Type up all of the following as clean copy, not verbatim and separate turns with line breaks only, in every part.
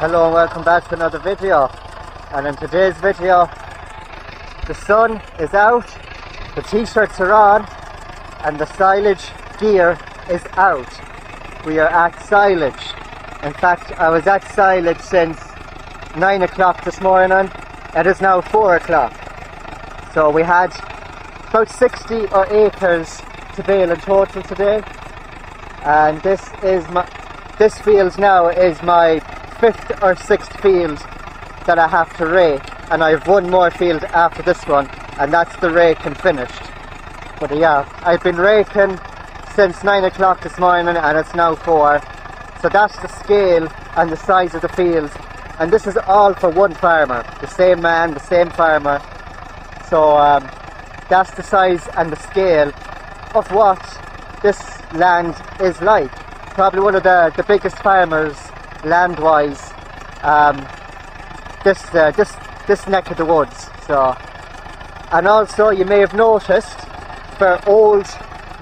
Hello and welcome back to another video. And in today's video, the sun is out, the t-shirts are on, and the silage gear is out. We are at silage. In fact, I was at silage since 9 o'clock this morning. It is now 4 o'clock. So we had about 60 acres to bale in total today. And this field now is my 5th or 6th field that I have to rake, and I have one more field after this one, and that's the raking finished. But yeah, I've been raking since 9 o'clock this morning and it's now 4. So that's the scale and the size of the field, and this is all for one farmer, the same man, the same farmer. So that's the size and the scale of what this land is like. Probably one of the biggest farmers land-wise, this neck of the woods. So, and also you may have noticed, for old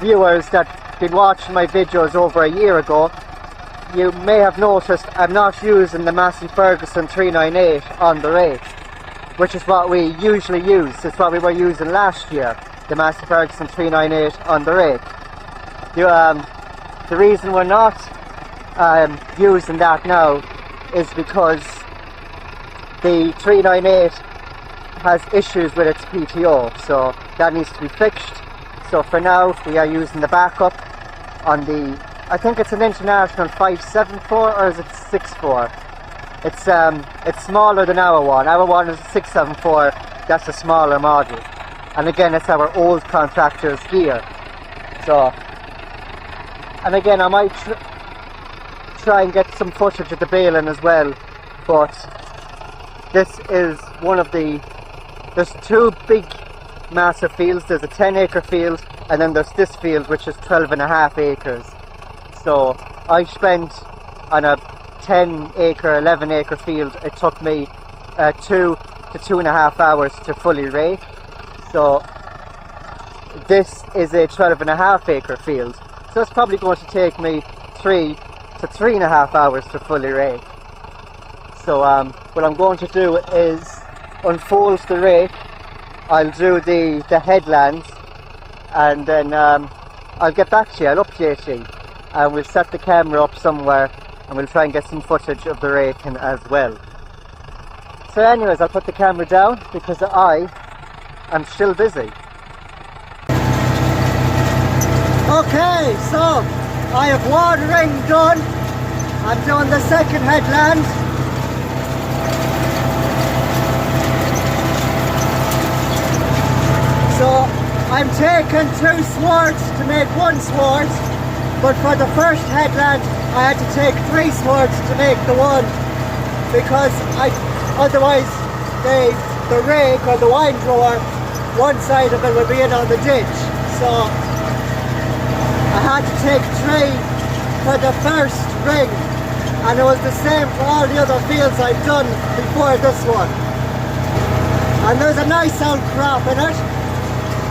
viewers that been watching my videos over a year ago, you may have noticed I'm not using the Massey Ferguson 398 on the rake, which is what we usually use. It's what we were using last year, the Massey Ferguson 398 on the rake. The reason we're not using that now is because the 398 has issues with its PTO, so that needs to be fixed. So for now we are using the backup on the, I think it's an International 574 or is it 64? It's smaller than our one. Our one is a 674, that's a smaller model. And again, it's our old contractor's gear. So, and again, I might try and get some footage of the baling as well, but this is one of the, there's two big massive fields. There's a 10-acre field, and then there's this field which is 12.5 acres. So I spent on a 10-acre, 11-acre field, it took me 2 to 2.5 hours to fully rake. So this is a 12.5 acre field, so it's probably going to take me 3 to 3.5 hours to fully rake. So what I'm going to do is unfold the rake. I'll do the headlands, and then I'll get back to you, I'll update you, and we'll set the camera up somewhere and we'll try and get some footage of the raking as well. So anyways, I'll put the camera down because I am still busy. Okay, so I have one ring done. I'm doing the second headland. So I'm taking 2 swords to make 1 sword, but for the first headland I had to take 3 swords to make the one, because otherwise the rake or the wine drawer, one side of it would be in on the ditch. So I had to take 3 for the first ring, and it was the same for all the other fields I've done before this one. And there's a nice old crop in it,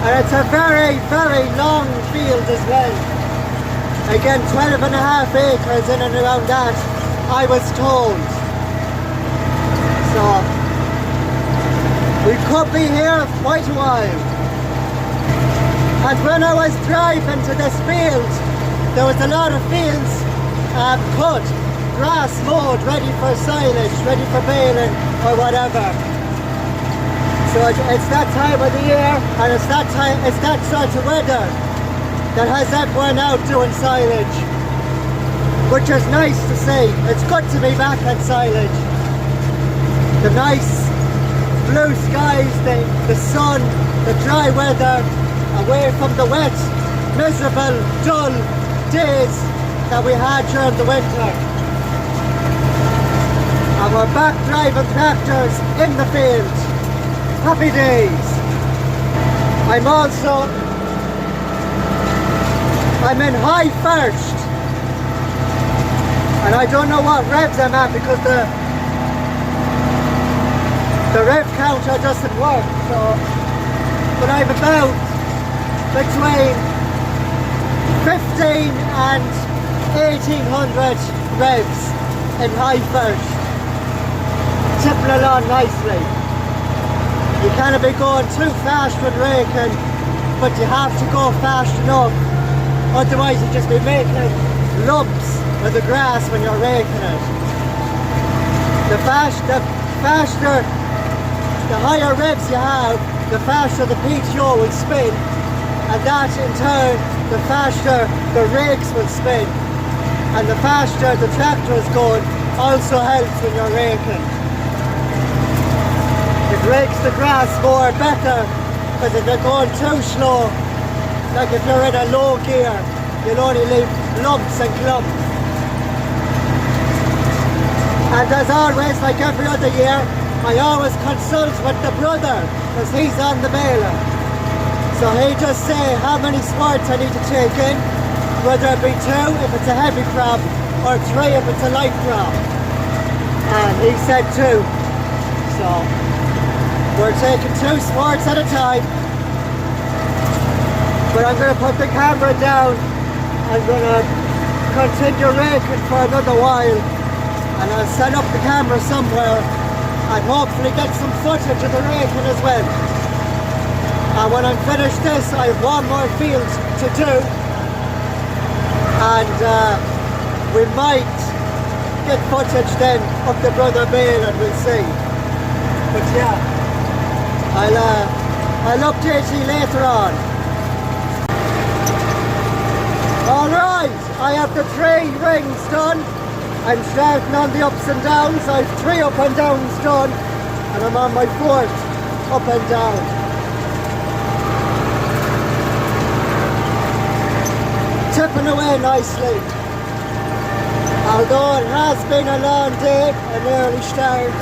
and it's a very, very long field as well. Again, 12.5 acres in and around that, I was told. So we could be here quite a while. And when I was driving to this field, there was a lot of fields cut, grass mowed, ready for silage, ready for baling or whatever. So it's that time of the year, and it's that sort of weather that has everyone out doing silage, which is nice to see. It's good to be back at silage. The nice blue skies, the sun, the dry weather, away from the wet, miserable, dull days that we had during the winter. And we're back driving tractors in the field. Happy days. I'm in high first, and I don't know what revs I'm at because the rev counter doesn't work. So, but I'm about between 15 and 1800 revs in high first. tipping along nicely. You can't be going too fast when raking, but you have to go fast enough, otherwise you just be making lumps of the grass when you're raking it. The higher revs you have, the faster the PTO will spin, and that in turn, the faster the rakes will spin, and the faster the tractor is going also helps when you're raking. It rakes the grass more better, because if you're going too slow, like if you're in a low gear, you'll only leave lumps and clumps. And as always, like every other year, I always consult with the brother, because he's on the baler. So he just say how many squirts I need to take in, whether it be 2 if it's a heavy crop, or 3 if it's a light crop. And he said 2. So we're taking 2 squirts at a time. But I'm going to put the camera down. I'm going to continue raking for another while, and I'll set up the camera somewhere and hopefully get some footage of the raking as well. And when I'm finished this, I have one more field to do, and we might get footage then of the brother bale, and we'll see. But yeah, I'll update you later on. Alright, I have the 3 rings done. I'm starting on the ups and downs. I have 3 up and downs done, and I'm on my 4th up and down. Tipping away nicely. Although it has been a long day, an early start,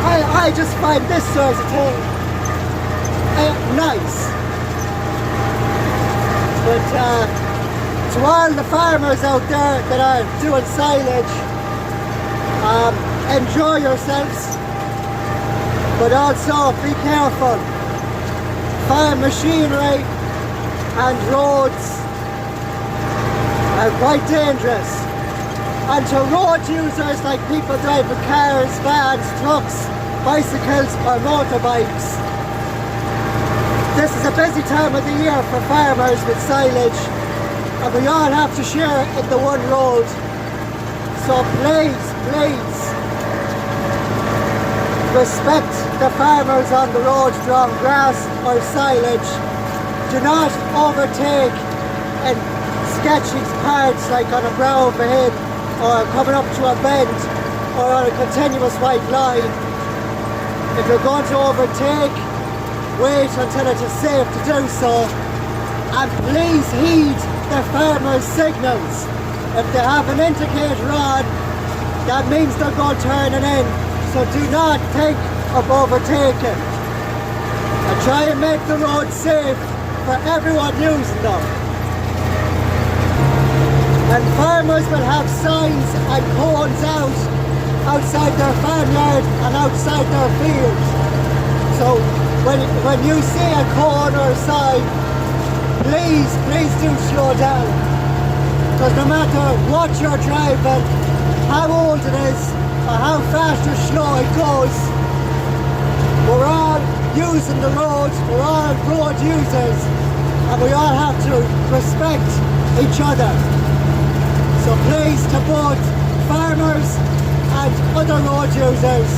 I just find this sort of thing nice. But to all the farmers out there that are doing silage, enjoy yourselves, but also be careful. Farm machinery and roads are quite dangerous. And to road users like people driving cars, vans, trucks, bicycles or motorbikes, this is a busy time of the year for farmers with silage, and we all have to share in the one road. So please, please, respect the farmers on the road drawing grass or silage. Do not overtake in sketchy parts like on a brow of a hill, or coming up to a bend, or on a continuous white line. If you're going to overtake, wait until it is safe to do so, and please heed the farmers' signals. If they have an indicator on, that means they're going turning in, so do not think of overtaking. And try and make the road safe for everyone using them. And farmers will have signs and cones outside their farmyard and outside their fields. So when you see a cone or a sign, please do slow down. Because no matter what you're driving, how old it is, or how fast or slow it goes, we're all using the road, we're all road users, and we all have to respect each other. So please, to both farmers and other road users,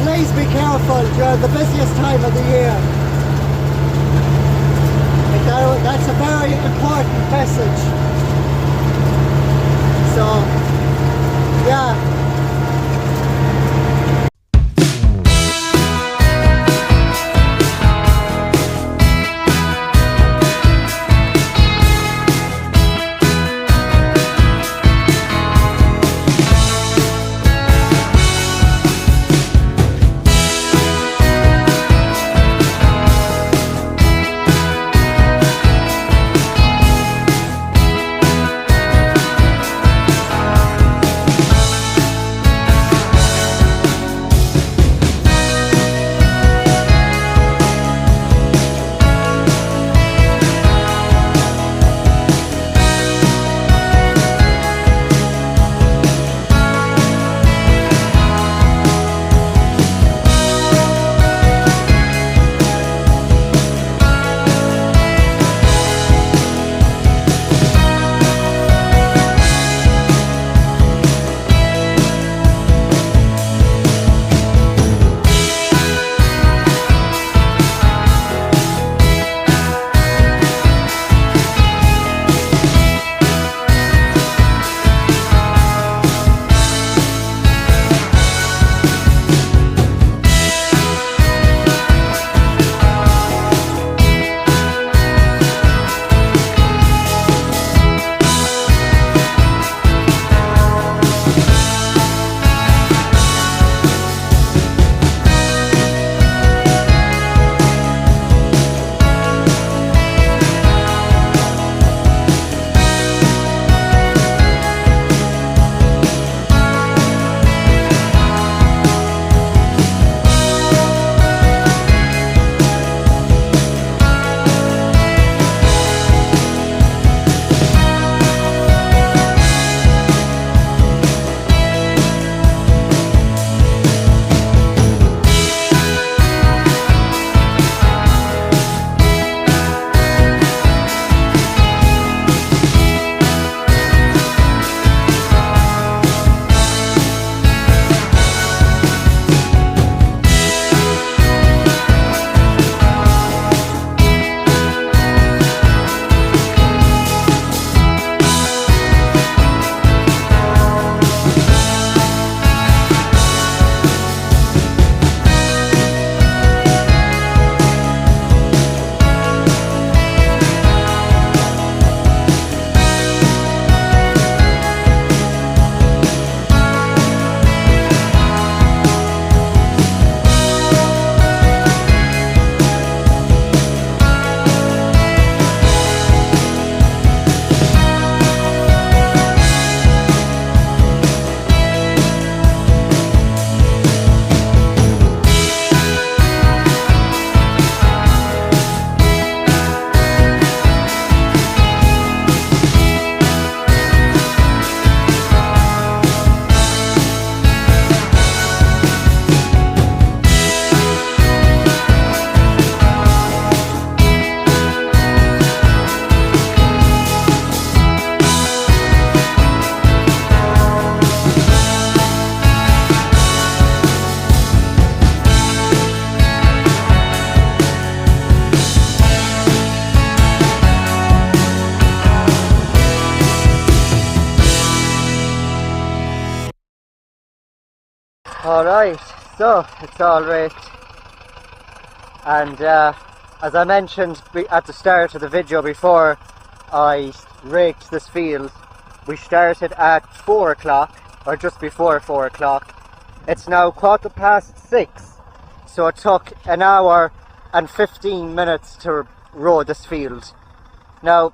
please be careful during the busiest time of the year. That's a very important message. So, yeah. Alright, so it's all raked, and as I mentioned at the start of the video before I raked this field, we started at 4 o'clock, or just before 4 o'clock. It's now 6:15, so it took an hour and 15 minutes to row this field. Now,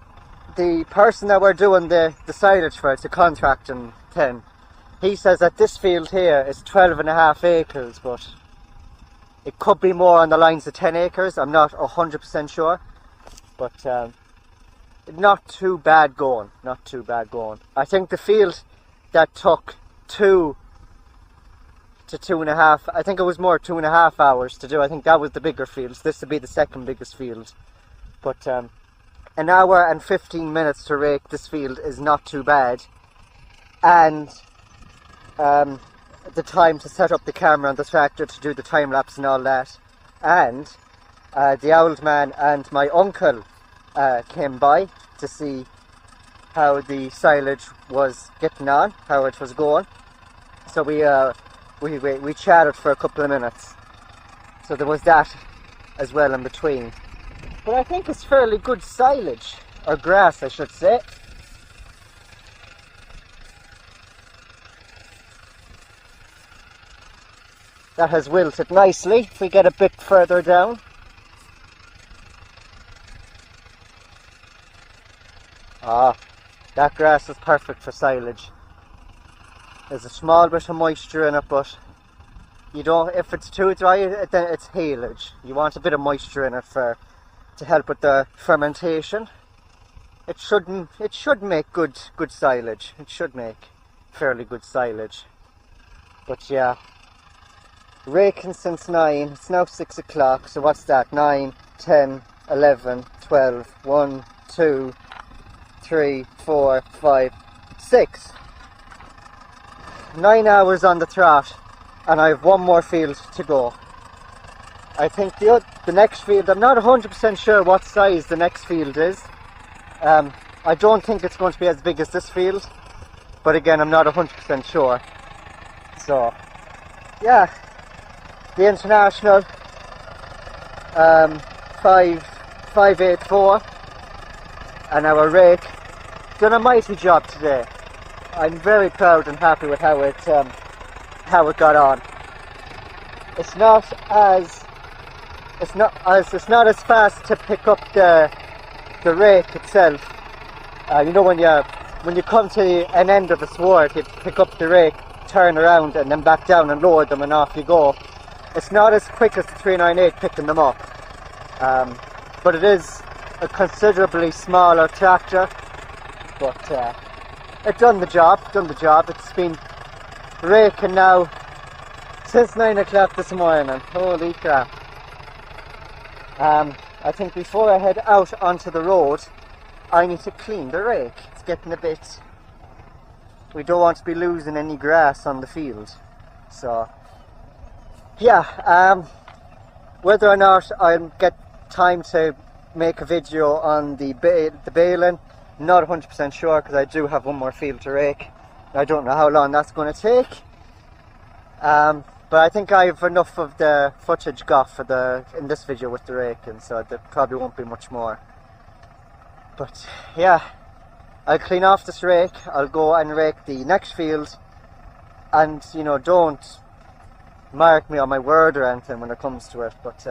the person that we're doing the silage for, it's a contracting thing, he says that this field here is 12.5 acres, but it could be more on the lines of 10 acres. I'm not 100% sure, but not too bad going, not too bad going. I think the field that took 2 to 2.5, I think it was more 2.5 hours to do. I think that was the bigger fields. This would be the second biggest field. But an hour and 15 minutes to rake this field is not too bad. And the time to set up the camera on the tractor to do the time lapse and all that. And the old man and my uncle came by to see how the silage was getting on, how it was going. So we chatted for a couple of minutes. So there was that as well in between. But I think it's fairly good silage, or grass I should say. That has wilted nicely. If we get a bit further down. Ah, that grass is perfect for silage. There's a small bit of moisture in it, but you don't, if it's too dry, then it's haylage. You want a bit of moisture in it to help with the fermentation. It should make good silage. It should make fairly good silage. But yeah, raking since 9. It's now 6 o'clock. So what's that? 9, 10, 11, 12, 1, 2, 3, 4, 5, 6. 9 hours on the trot, and I have one more field to go. I think the next field, I'm not 100% sure what size the next field is. I don't think it's going to be as big as this field, but again, I'm not 100% sure. So yeah, the International 584 and our rake done a mighty job today. I'm very proud and happy with how it got on. It's not as fast to pick up the rake itself. You know, when you come to an end of a sward, you pick up the rake, turn around, and then back down and lower them, and off you go. It's not as quick as the 398 picking them up, but it is a considerably smaller tractor. But it done the job. It's been raking now since 9 o'clock this morning. Holy crap. I think before I head out onto the road, I need to clean the rake. It's getting a bit... We don't want to be losing any grass on the field. So, yeah, whether or not I'll get time to make a video on the baling, not 100% sure, because I do have one more field to rake. I don't know how long that's going to take. But I think I have enough of the footage got for in this video with the raking, so there probably won't be much more. But yeah, I'll clean off this rake, I'll go and rake the next field, and you know, don't mark me on my word or anything when it comes to it, but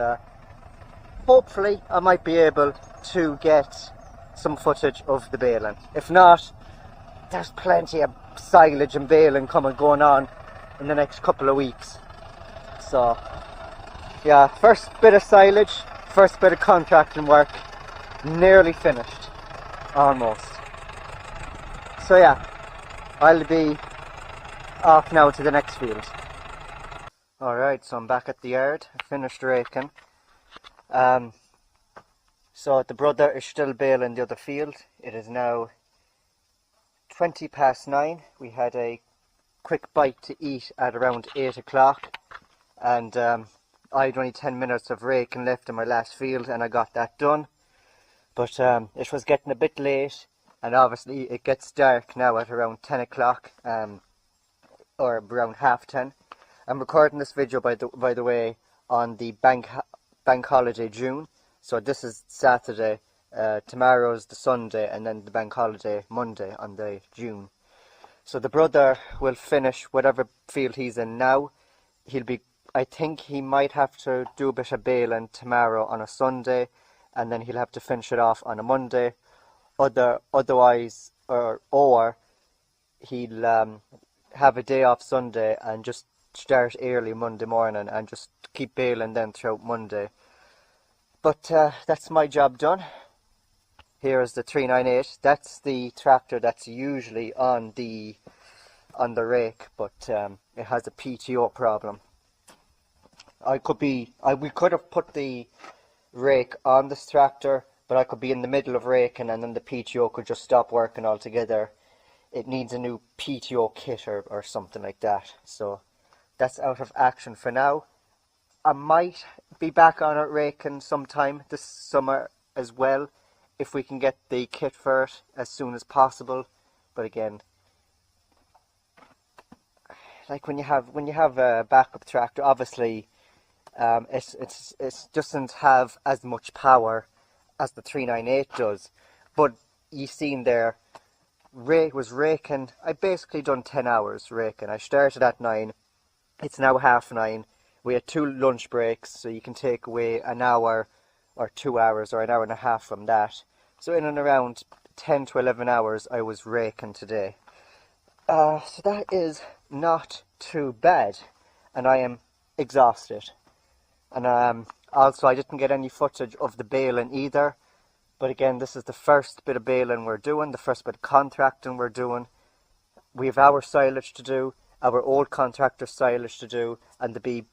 hopefully I might be able to get some footage of the baling. If not, there's plenty of silage and baling going on in the next couple of weeks. So yeah, first bit of silage, first bit of contracting work, nearly finished, almost. So yeah, I'll be off now to the next field. Alright, so I'm back at the yard. I finished raking. So the brother is still baling the other field. It is now 20 past 9. We had a quick bite to eat at around 8 o'clock, and I had only 10 minutes of raking left in my last field, and I got that done. But it was getting a bit late, and obviously it gets dark now at around 10 o'clock, or around half 10. I'm recording this video by the way on the bank holiday June. So this is Saturday, tomorrow's the Sunday, and then the bank holiday Monday on the June. So the brother will finish whatever field he's in now. I think he might have to do a bit of baling tomorrow on a Sunday, and then he'll have to finish it off on a Monday. Otherwise, he'll have a day off Sunday and just start early Monday morning and just keep baling then throughout Monday. But that's my job done. Here is the 398. That's the tractor that's usually on the rake, but it has a PTO problem. We could have put the rake on this tractor, but I could be in the middle of raking and then the PTO could just stop working altogether. It needs a new PTO kit or something like that. So that's out of action for now. I might be back on it raking sometime this summer as well, if we can get the kit for it as soon as possible. But again, like when you have a backup tractor, obviously it doesn't have as much power as the 398 does. But you seen there, was raking. I basically done 10 hours raking. I started at 9. It's now 9:30. We had 2 lunch breaks, so you can take away an hour or 2 hours or an hour and a half from that. So in and around 10 to 11 hours I was raking today. So that is not too bad, and I am exhausted. And also I didn't get any footage of the baling either. But again, this is the first bit of baling we're doing, the first bit of contracting we're doing. We have our silage to do, our old contractor silage to do, and there'll be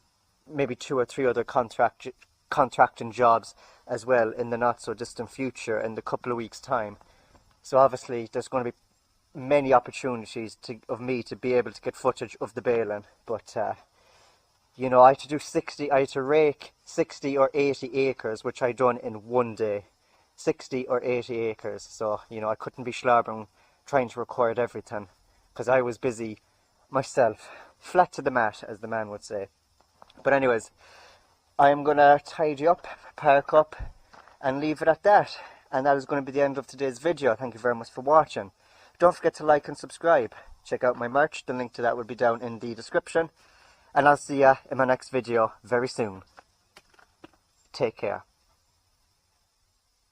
maybe 2 or 3 other contracting jobs as well in the not so distant future, in the couple of weeks' time. So obviously there's going to be many opportunities of me to be able to get footage of the baling. But you know, I had to rake 60 or 80 acres, which I done in one day. 60 or 80 acres, so you know, I couldn't be slobbering trying to record everything, because I was busy myself, flat to the mat, as the man would say. But anyways, I am going to tidy up, park up, and leave it at that. And that is going to be the end of today's video. Thank you very much for watching. Don't forget to like and subscribe. Check out my merch, the link to that will be down in the description. And I'll see you in my next video very soon. Take care.